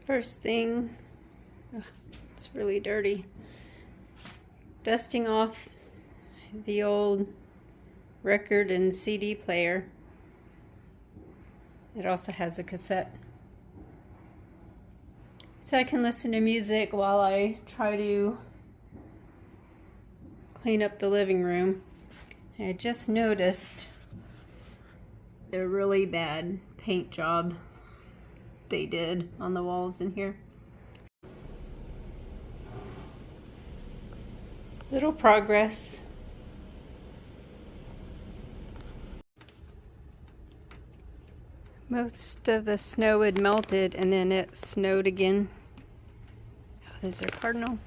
First thing, ugh, it's really dirty. Dusting off the old record and CD player. It also has a cassette. So I can listen to music while I try to clean up the living room. I just noticed the really bad paint job they did on the walls in here. Little progress. Most of the snow had melted and then it snowed again. Oh, there's our cardinal.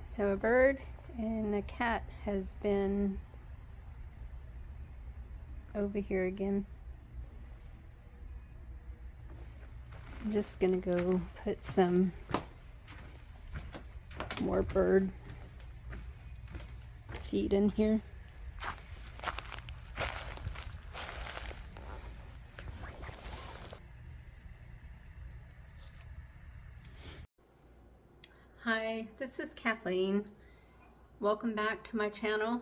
So a bird and a cat has been over here again. I'm just gonna go put some more bird feed in here. Hi, this is Kathleen. Welcome back to my channel,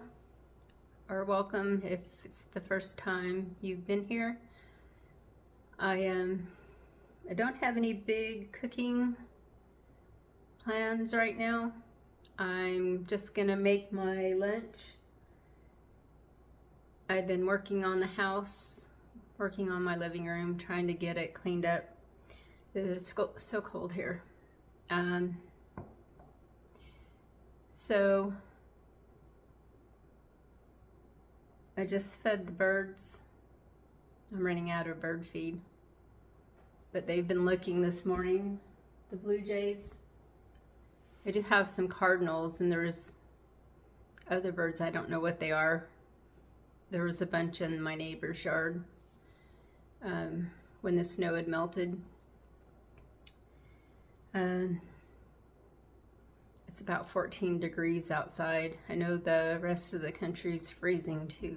or welcome if it's the first time you've been here. I don't have any big cooking plans right now. I'm just gonna make my lunch. I've been working on the house, working on my living room, trying to get it cleaned up. It is so cold here. So I just fed the birds. I'm running out of bird feed, but they've been looking this morning, the blue jays. I do have some cardinals and there's other birds, I don't know what they are. There was a bunch in my neighbor's yard when the snow had melted. It's about 14 degrees outside. I know the rest of the country's freezing too,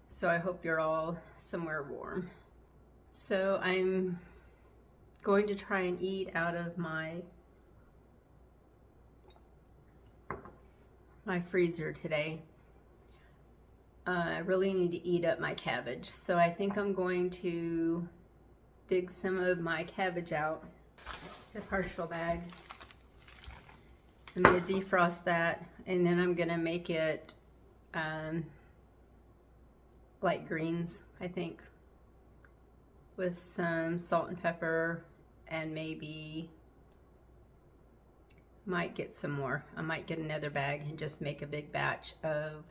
so I hope you're all somewhere warm. So I'm going to try and eat out of my freezer today. I really need to eat up my cabbage, so I think I'm going to dig some of my cabbage out. It's a partial bag. I'm going to defrost that, and then I'm going to make it light greens, I think, with some salt and pepper, and maybe might get some more. I might get another bag and just make a big batch of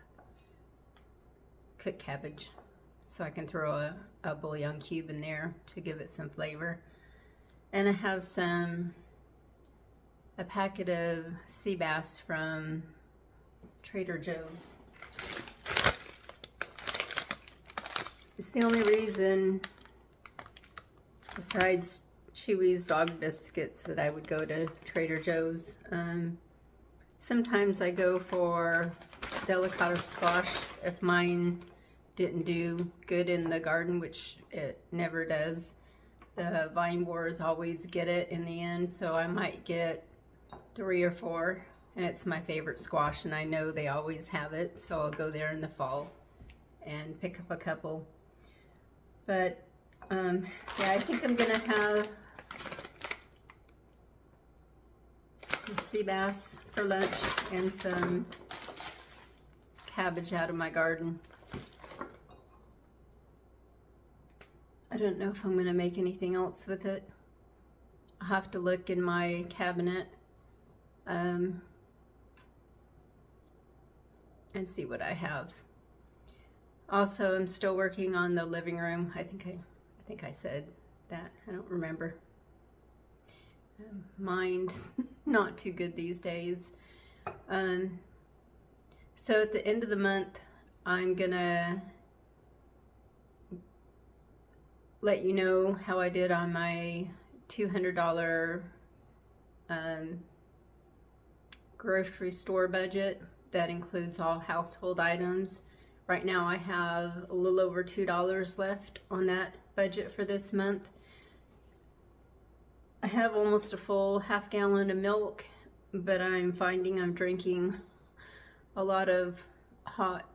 cooked cabbage, so I can throw a bouillon cube in there to give it some flavor. And I have a packet of sea bass from Trader Joe's. It's the only reason, besides Chewy's dog biscuits, that I would go to Trader Joe's. Sometimes I go for delicata squash if mine didn't do good in the garden, which it never does. The vine borers always get it in the end, so I might get 3 or 4, and it's my favorite squash, and I know they always have it, so I'll go there in the fall and pick up a couple. But yeah, I think I'm gonna have sea bass for lunch and some cabbage out of my garden. I don't know if I'm gonna make anything else with it. I'll have to look in my cabinet and see what I have. Also, I'm still working on the living room. I think I said that. I don't remember. Mind's not too good these days. So at the end of the month, I'm gonna let you know how I did on my $200 grocery store budget that includes all household items. Right now I have a little over $2 left on that budget for this month. I have almost a full half gallon of milk, but I'm finding I'm drinking a lot of hot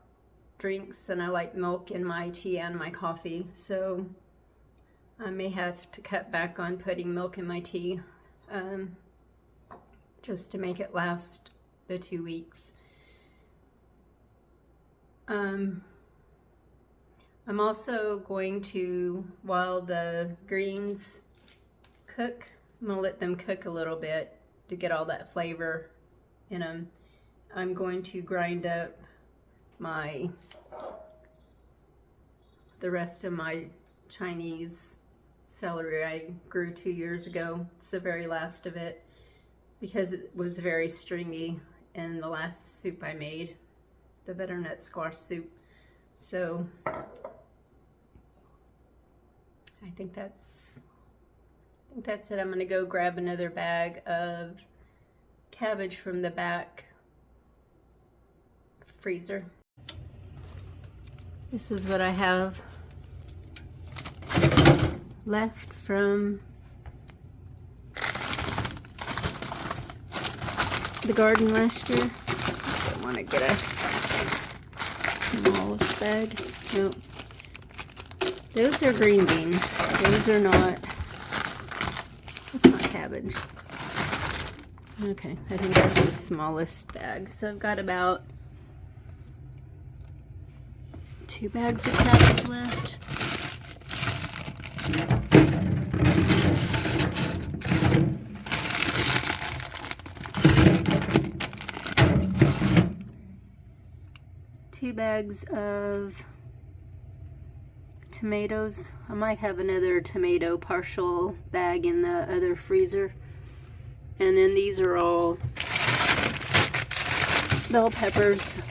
drinks, and I like milk in my tea and my coffee, so I may have to cut back on putting milk in my tea just to make it last the 2 weeks. I'm also going to, while the greens cook, I'm going to let them cook a little bit to get all that flavor in them. I'm going to grind up the rest of my Chinese celery I grew 2 years ago. It's the very last of it because it was very stringy in the last soup I made, the butternut squash soup. So I think that's it. I'm gonna go grab another bag of cabbage from the back freezer. This is what I have left from the garden last year. I want to get a small bag. Nope. Those are green beans. Those are not. That's not cabbage. Okay, I think that's the smallest bag. So I've got about 2 bags of cabbage left. Two bags of tomatoes. I might have another tomato partial bag in the other freezer. And then these are all bell peppers.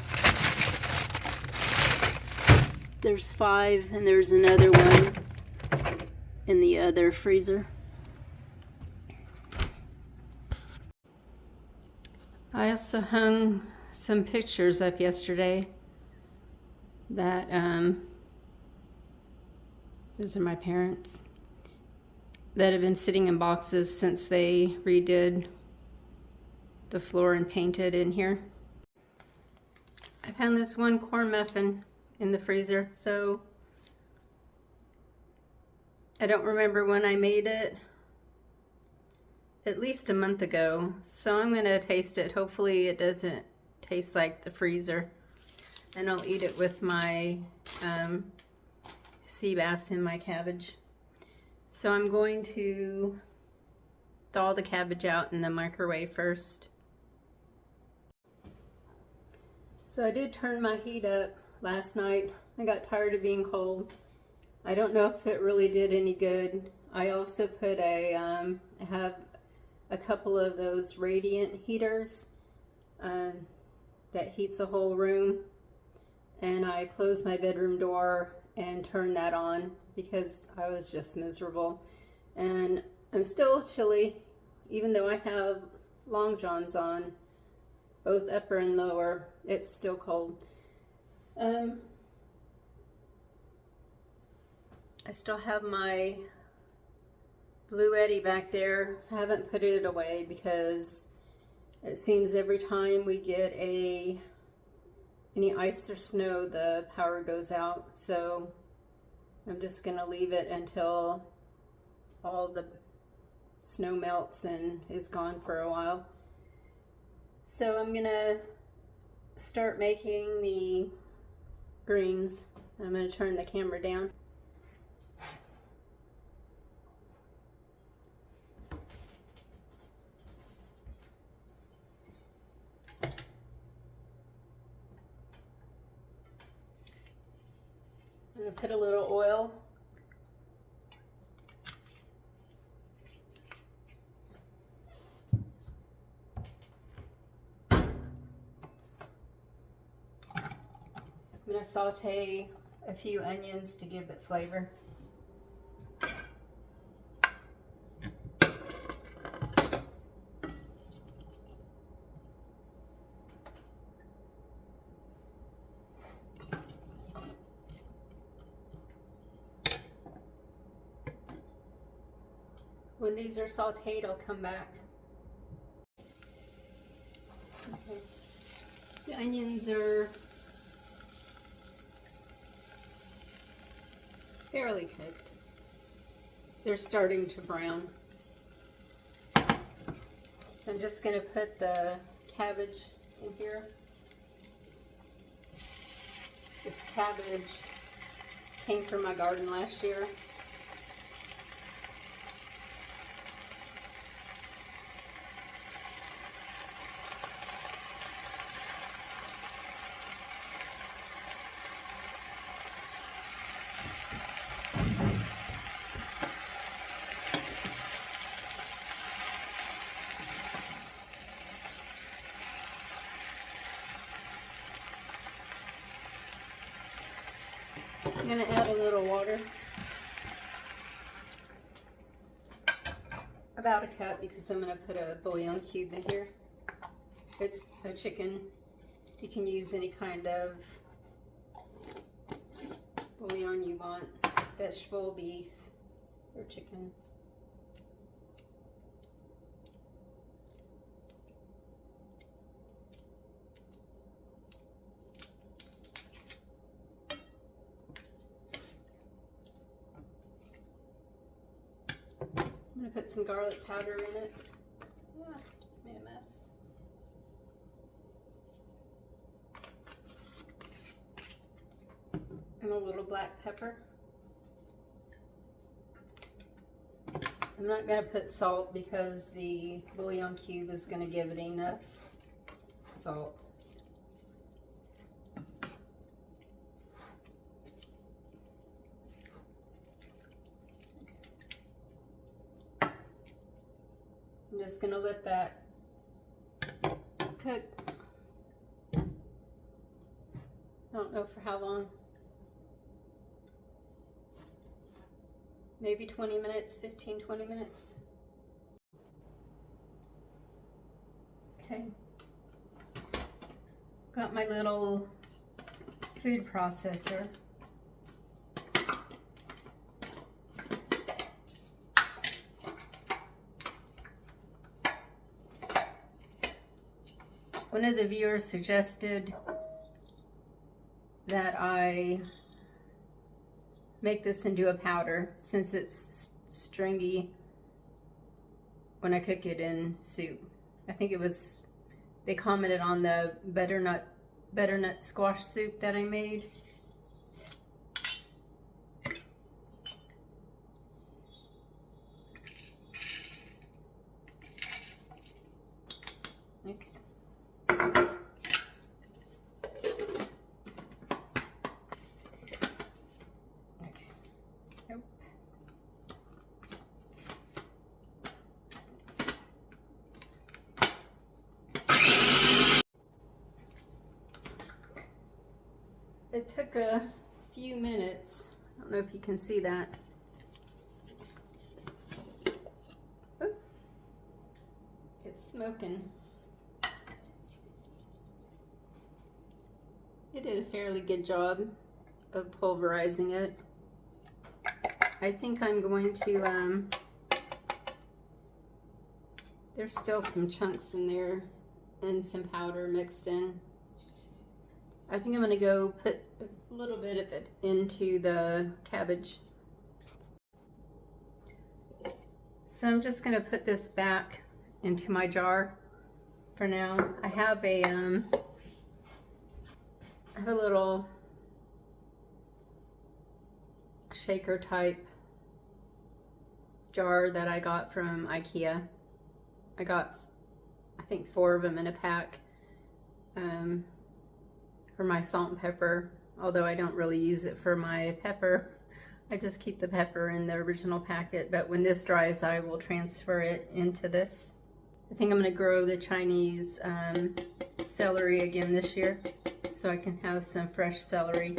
There's 5 and there's another one in the other freezer. I also hung some pictures up yesterday that those are my parents that have been sitting in boxes since they redid the floor and painted in here. I found this one corn muffin in the freezer, so I don't remember when I made it, at least a month ago, so I'm gonna taste it. Hopefully it doesn't taste like the freezer, and I'll eat it with my sea bass and my cabbage. So I'm going to thaw the cabbage out in the microwave first. So I did turn my heat up last night. I got tired of being cold. I don't know if it really did any good. I also put I have a couple of those radiant heaters that heats a whole room, and I closed my bedroom door and turned that on because I was just miserable. And I'm still chilly, even though I have long johns on, both upper and lower. It's still cold. I still have my Blue Eddy back there. I haven't put it away because it seems every time we get any ice or snow, the power goes out. So I'm just gonna leave it until all the snow melts and is gone for a while. So I'm gonna start making the greens. I'm gonna turn the camera down. I'm gonna put a little oil. I'm gonna saute a few onions to give it flavor. When these are sauteed, I'll come back. Okay. The onions are fairly cooked. They're starting to brown. So I'm just going to put the cabbage in here. This cabbage came from my garden last year. I'm going to add a little water, about a cup, because I'm going to put a bouillon cube in here. It's a chicken. You can use any kind of bouillon you want, vegetable, beef, or chicken. I'm going to put some garlic powder in it. Yeah, just made a mess. And a little black pepper. I'm not going to put salt because the bouillon cube is going to give it enough salt. I'm just going to let that cook. I don't know for how long. Maybe 20 minutes, 15-20 minutes. Okay. Got my little food processor. One of the viewers suggested that I make this into a powder since it's stringy when I cook it in soup. I think it was, they commented on the butternut squash soup that I made. Okay. It took a few minutes. I don't know if you can see that. Ooh. It's smoking. It did a fairly good job of pulverizing it. I think I'm going to, there's still some chunks in there and some powder mixed in. I think I'm going to go put a little bit of it into the cabbage. So I'm just going to put this back into my jar for now. I have a little shaker type jar that I got from IKEA. I got, I think, 4 of them in a pack. For my salt and pepper, although I don't really use it for my pepper. I just keep the pepper in the original packet, but when this dries I will transfer it into this. I think I'm going to grow the Chinese celery again this year so I can have some fresh celery.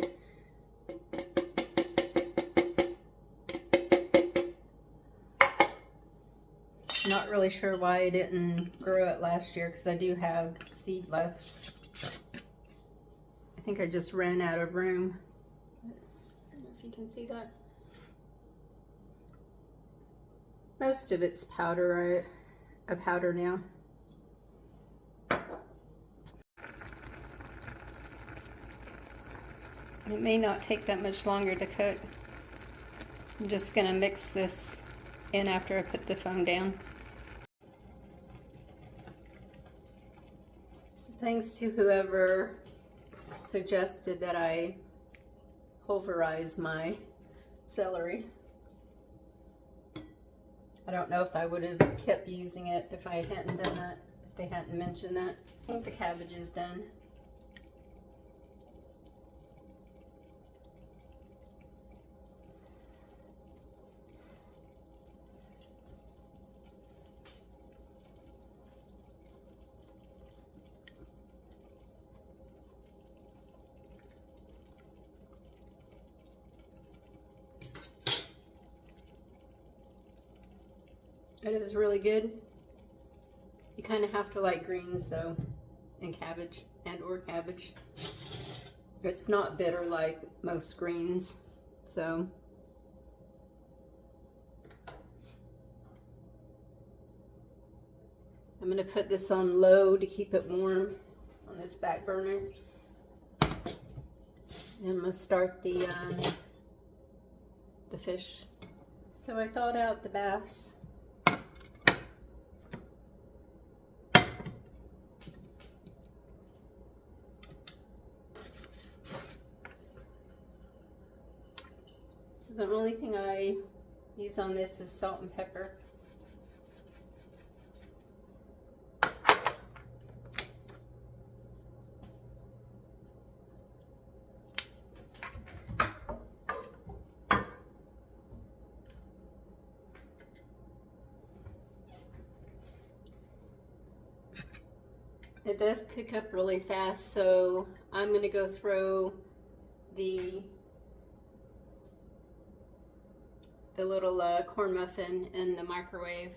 Not really sure why I didn't grow it last year because I do have seed left. I think I just ran out of room. I don't know if you can see that. Most of it's powder, a powder now. It may not take that much longer to cook. I'm just gonna mix this in after I put the phone down. So thanks to whoever suggested that I pulverize my celery. I don't know if I would have kept using it if I hadn't done that, if they hadn't mentioned that. I think the cabbage is done. It is really good. You kind of have to like greens though, and cabbage, or cabbage. It's not bitter like most greens, so. I'm gonna put this on low to keep it warm on this back burner. And I'm gonna start the fish. So I thawed out the bass. So the only thing I use on this is salt and pepper. It does cook up really fast, so I'm going to go throw the little corn muffin in the microwave.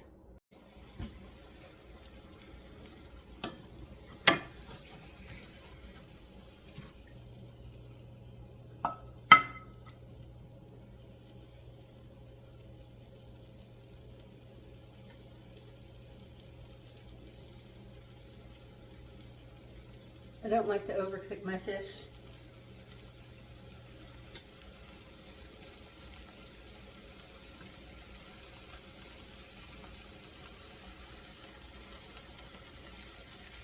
I don't like to overcook my fish.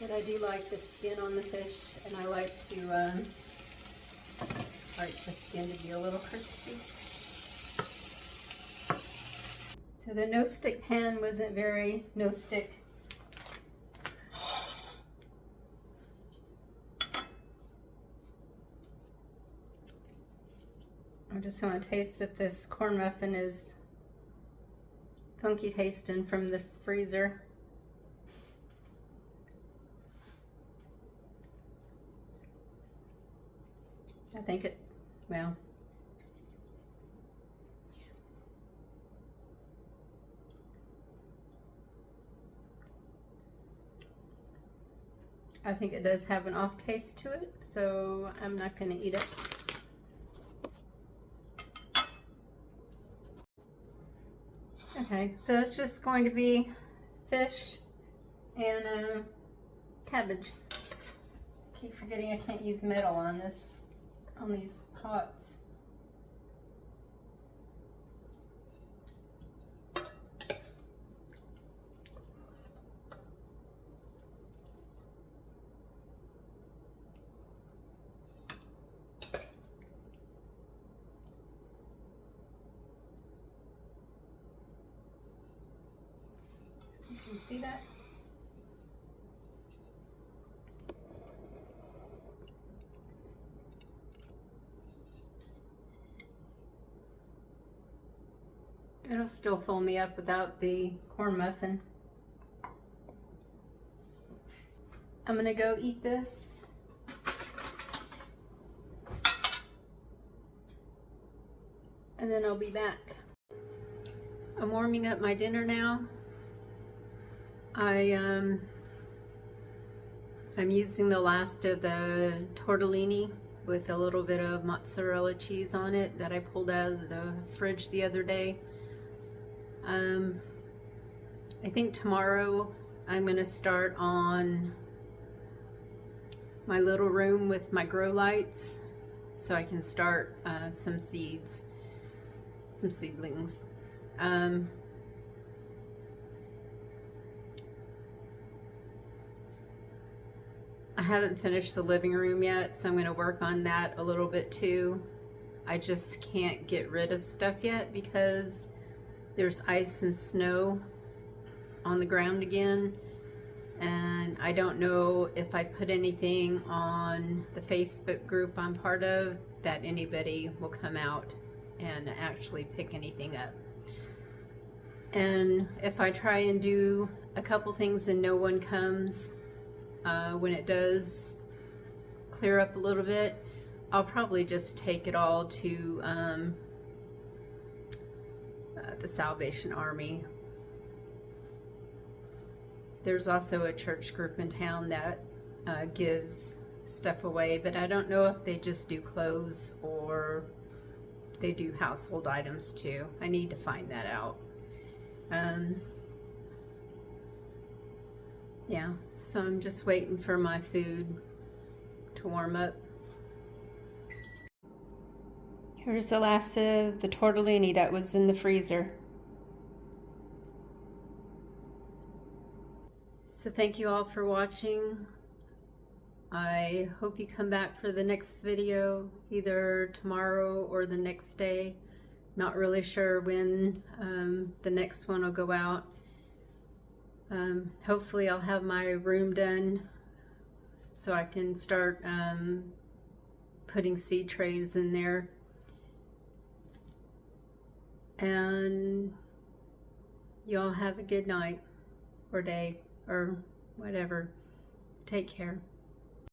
But I do like the skin on the fish, and I like the skin to be a little crispy. So the no-stick pan wasn't very no-stick. I'm just going to taste if this corn muffin is funky tasting from the freezer. I think it, well, I think it does have an off taste to it, so I'm not going to eat it. Okay, so it's just going to be fish and cabbage. I keep forgetting I can't use metal on this, on these pots. You see that? It'll still fill me up without the corn muffin. I'm gonna go eat this. And then I'll be back. I'm warming up my dinner now. I'm using the last of the tortellini with a little bit of mozzarella cheese on it that I pulled out of the fridge the other day. I think tomorrow I'm going to start on my little room with my grow lights so I can start some seeds, some seedlings. I haven't finished the living room yet, so I'm going to work on that a little bit too. I just can't get rid of stuff yet because there's ice and snow on the ground again, and I don't know if I put anything on the Facebook group I'm part of that anybody will come out and actually pick anything up. And if I try and do a couple things and no one comes, when it does clear up a little bit, I'll probably just take it all to the Salvation Army. There's also a church group in town that gives stuff away, but I don't know if they just do clothes or they do household items too. I need to find that out. Yeah, so I'm just waiting for my food to warm up. Here's the last of the tortellini that was in the freezer. So thank you all for watching. I hope you come back for the next video, either tomorrow or the next day. Not really sure when the next one will go out. Hopefully I'll have my room done so I can start putting seed trays in there. And you all have a good night or day or whatever. Take care.